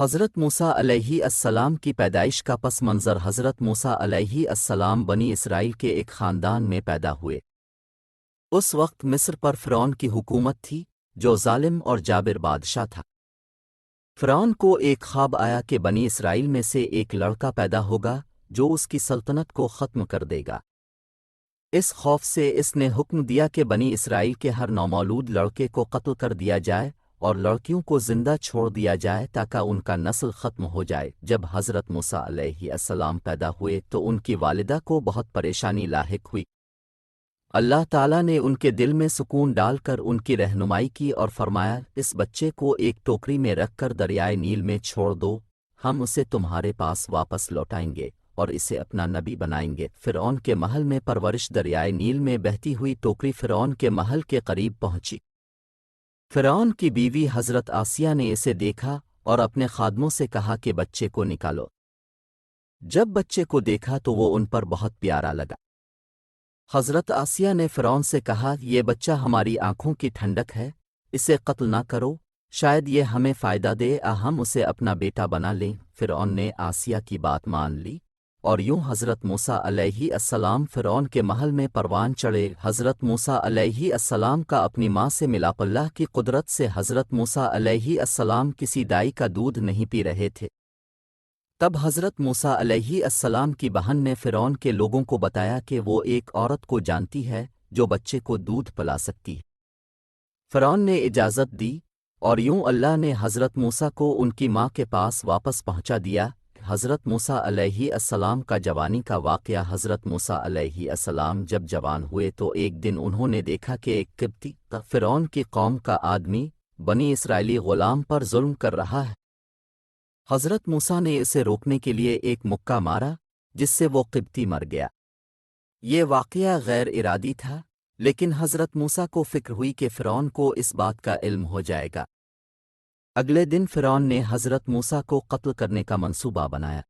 حضرت موسیٰ علیہ السلام کی پیدائش کا پس منظر۔ حضرت موسیٰ علیہ السلام بنی اسرائیل کے ایک خاندان میں پیدا ہوئے۔ اس وقت مصر پر فرعون کی حکومت تھی، جو ظالم اور جابر بادشاہ تھا۔ فرعون کو ایک خواب آیا کہ بنی اسرائیل میں سے ایک لڑکا پیدا ہوگا جو اس کی سلطنت کو ختم کر دے گا۔ اس خوف سے اس نے حکم دیا کہ بنی اسرائیل کے ہر نومولود لڑکے کو قتل کر دیا جائے اور لڑکیوں کو زندہ چھوڑ دیا جائے تاکہ ان کا نسل ختم ہو جائے۔ جب حضرت موسیٰ علیہ السلام پیدا ہوئے تو ان کی والدہ کو بہت پریشانی لاحق ہوئی۔ اللہ تعالیٰ نے ان کے دل میں سکون ڈال کر ان کی رہنمائی کی اور فرمایا، اس بچے کو ایک ٹوکری میں رکھ کر دریائے نیل میں چھوڑ دو، ہم اسے تمہارے پاس واپس لوٹائیں گے اور اسے اپنا نبی بنائیں گے۔ فرعون کے محل میں پرورش دریائے نیل میں بہتی ہوئی ٹوکری فرعون کے محل کے قریب پہنچی۔ فرعون کی بیوی حضرت آسیہ نے اسے دیکھا اور اپنے خادموں سے کہا کہ بچے کو نکالو۔ جب بچے کو دیکھا تو وہ ان پر بہت پیارا لگا۔ حضرت آسیہ نے فرعون سے کہا، یہ بچہ ہماری آنکھوں کی ٹھنڈک ہے، اسے قتل نہ کرو، شاید یہ ہمیں فائدہ دے، ہم اسے اپنا بیٹا بنا لیں۔ فرعون نے آسیہ کی بات مان لی اور یوں حضرت موسیٰ علیہ السلام فرعون کے محل میں پروان چڑھے۔ حضرت موسیٰ علیہ السلام کا اپنی ماں سے ملاپ۔ اللہ کی قدرت سے حضرت موسیٰ علیہ السلام کسی دائی کا دودھ نہیں پی رہے تھے۔ تب حضرت موسیٰ علیہ السلام کی بہن نے فرعون کے لوگوں کو بتایا کہ وہ ایک عورت کو جانتی ہے جو بچے کو دودھ پلا سکتی ہے۔ فرعون نے اجازت دی اور یوں اللہ نے حضرت موسیٰ کو ان کی ماں کے پاس واپس پہنچا دیا۔ حضرت موسیٰ علیہ السلام کا جوانی کا واقعہ۔ حضرت موسیٰ علیہ السلام جب جوان ہوئے تو ایک دن انہوں نے دیکھا کہ ایک قبطی فرعون کی قوم کا آدمی بنی اسرائیلی غلام پر ظلم کر رہا ہے۔ حضرت موسیٰ نے اسے روکنے کے لیے ایک مکہ مارا جس سے وہ قبطی مر گیا۔ یہ واقعہ غیر ارادی تھا، لیکن حضرت موسیٰ کو فکر ہوئی کہ فرعون کو اس بات کا علم ہو جائے گا۔ اگلے دن فرعون نے حضرت موسیٰ کو قتل کرنے کا منصوبہ بنایا۔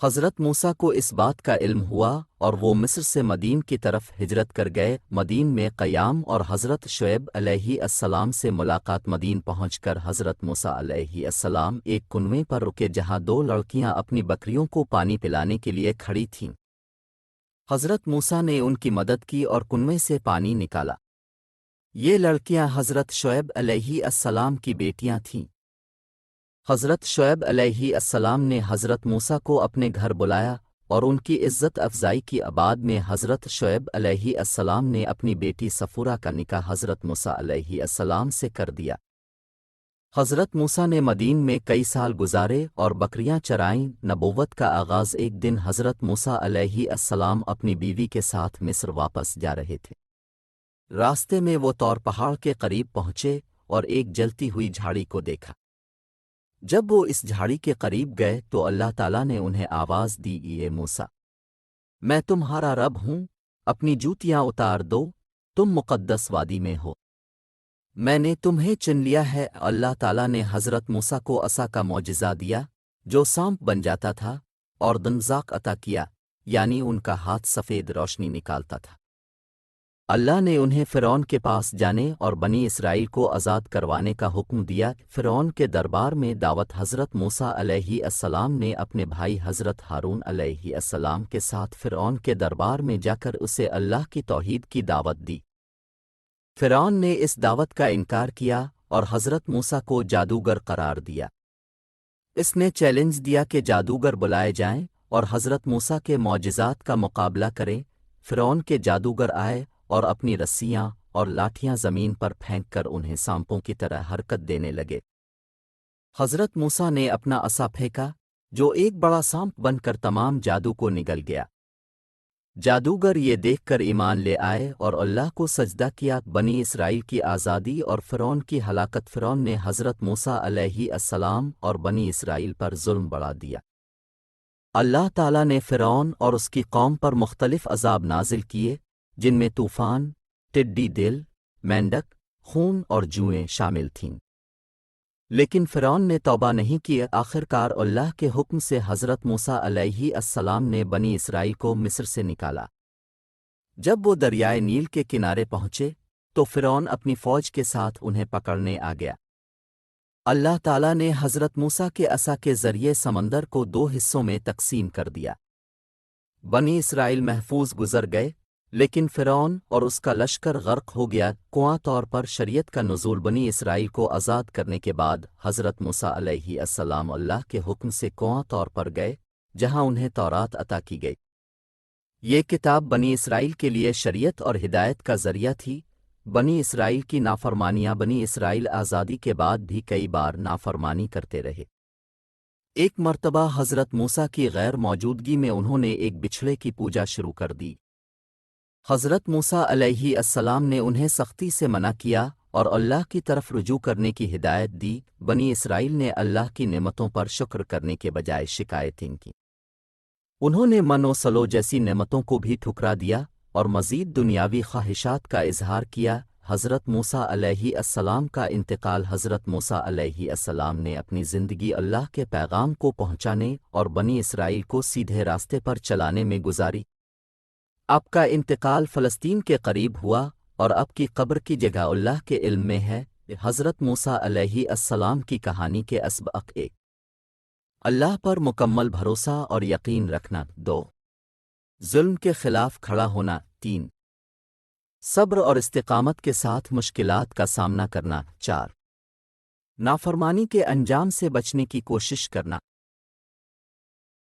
حضرت موسیٰ کو اس بات کا علم ہوا اور وہ مصر سے مدین کی طرف ہجرت کر گئے۔ مدین میں قیام اور حضرت شعیب علیہ السلام سے ملاقات۔ مدین پہنچ کر حضرت موسیٰ علیہ السلام ایک کنویں پر رکے جہاں دو لڑکیاں اپنی بکریوں کو پانی پلانے کے لیے کھڑی تھیں۔ حضرت موسیٰ نے ان کی مدد کی اور کنویں سے پانی نکالا۔ یہ لڑکیاں حضرت شعیب علیہ السلام کی بیٹیاں تھیں۔ حضرت شعیب علیہ السلام نے حضرت موسیٰ کو اپنے گھر بلایا اور ان کی عزت افزائی کی۔ بعد میں حضرت شعیب علیہ السلام نے اپنی بیٹی صفورہ کا نکاح حضرت موسیٰ علیہ السلام سے کر دیا۔ حضرت موسیٰ نے مدین میں کئی سال گزارے اور بکریاں چرائیں۔ نبوت کا آغاز۔ ایک دن حضرت موسیٰ علیہ السلام اپنی بیوی کے ساتھ مصر واپس جا رہے تھے۔ راستے میں وہ طور پہاڑ کے قریب پہنچے اور ایک جلتی ہوئی جھاڑی کو دیکھا۔ جب وہ اس جھاڑی کے قریب گئے تو اللہ تعالیٰ نے انہیں آواز دی، اے موسیٰ، میں تمہارا رب ہوں، اپنی جوتیاں اتار دو، تم مقدس وادی میں ہو، میں نے تمہیں چن لیا ہے۔ اللہ تعالیٰ نے حضرت موسیٰ کو عصا کا معجزہ دیا جو سانپ بن جاتا تھا اور دنزاق عطا کیا، یعنی ان کا ہاتھ سفید روشنی نکالتا تھا۔ اللہ نے انہیں فرعون کے پاس جانے اور بنی اسرائیل کو آزاد کروانے کا حکم دیا۔ فرعون کے دربار میں دعوت۔ حضرت موسیٰ علیہ السلام نے اپنے بھائی حضرت ہارون علیہ السلام کے ساتھ فرعون کے دربار میں جا کر اسے اللہ کی توحید کی دعوت دی۔ فرعون نے اس دعوت کا انکار کیا اور حضرت موسیٰ کو جادوگر قرار دیا۔ اس نے چیلنج دیا کہ جادوگر بلائے جائیں اور حضرت موسیٰ کے معجزات کا مقابلہ کریں۔ فرعون کے جادوگر آئے اور اپنی رسیاں اور لاٹھیاں زمین پر پھینک کر انہیں سانپوں کی طرح حرکت دینے لگے۔ حضرت موسیٰ نے اپنا عصا پھینکا جو ایک بڑا سانپ بن کر تمام جادو کو نگل گیا۔ جادوگر یہ دیکھ کر ایمان لے آئے اور اللہ کو سجدہ کیا۔ بنی اسرائیل کی آزادی اور فرعون کی ہلاکت۔ فرعون نے حضرت موسیٰ علیہ السلام اور بنی اسرائیل پر ظلم بڑھا دیا۔ اللہ تعالیٰ نے فرعون اور اس کی قوم پر مختلف عذاب نازل کیے جن میں طوفان، ٹڈی دل، مینڈک، خون اور جوئیں شامل تھیں، لیکن فرعون نے توبہ نہیں کی۔ آخرکار اللہ کے حکم سے حضرت موسیٰ علیہ السلام نے بنی اسرائیل کو مصر سے نکالا۔ جب وہ دریائے نیل کے کنارے پہنچے تو فرعون اپنی فوج کے ساتھ انہیں پکڑنے آ گیا۔ اللہ تعالیٰ نے حضرت موسیٰ کے عصا کے ذریعے سمندر کو 2 حصوں میں تقسیم کر دیا۔ بنی اسرائیل محفوظ گزر گئے، لیکن فرعون اور اس کا لشکر غرق ہو گیا۔ قواں طور پر شریعت کا نزول بنی اسرائیل کو آزاد کرنے کے بعد حضرت موسیٰ علیہ السلام اللہ کے حکم سے قواں طور پر گئے، جہاں انہیں تورات عطا کی گئی۔ یہ کتاب بنی اسرائیل کے لیے شریعت اور ہدایت کا ذریعہ تھی۔ بنی اسرائیل کی نافرمانیاں بنی اسرائیل آزادی کے بعد بھی کئی بار نافرمانی کرتے رہے۔ ایک مرتبہ حضرت موسیٰ کی غیر موجودگی میں انہوں نے ایک بچھڑے کی پوجا شروع کر دی۔ حضرت موسیٰ علیہ السلام نے انہیں سختی سے منع کیا اور اللہ کی طرف رجوع کرنے کی ہدایت دی۔ بنی اسرائیل نے اللہ کی نعمتوں پر شکر کرنے کے بجائے شکایتیں کی۔ انہوں نے من و سلو جیسی نعمتوں کو بھی ٹھکرا دیا اور مزید دنیاوی خواہشات کا اظہار کیا۔ حضرت موسیٰ علیہ السلام کا انتقال۔ حضرت موسیٰ علیہ السلام نے اپنی زندگی اللہ کے پیغام کو پہنچانے اور بنی اسرائیل کو سیدھے راستے پر چلانے میں گزاری۔ آپ کا انتقال فلسطین کے قریب ہوا اور آپ کی قبر کی جگہ اللہ کے علم میں ہے۔ حضرت موسیٰ علیہ السلام کی کہانی کے اسباق: 1 اللہ پر مکمل بھروسہ اور یقین رکھنا، 2 ظلم کے خلاف کھڑا ہونا، 3 صبر اور استقامت کے ساتھ مشکلات کا سامنا کرنا، 4 نافرمانی کے انجام سے بچنے کی کوشش کرنا۔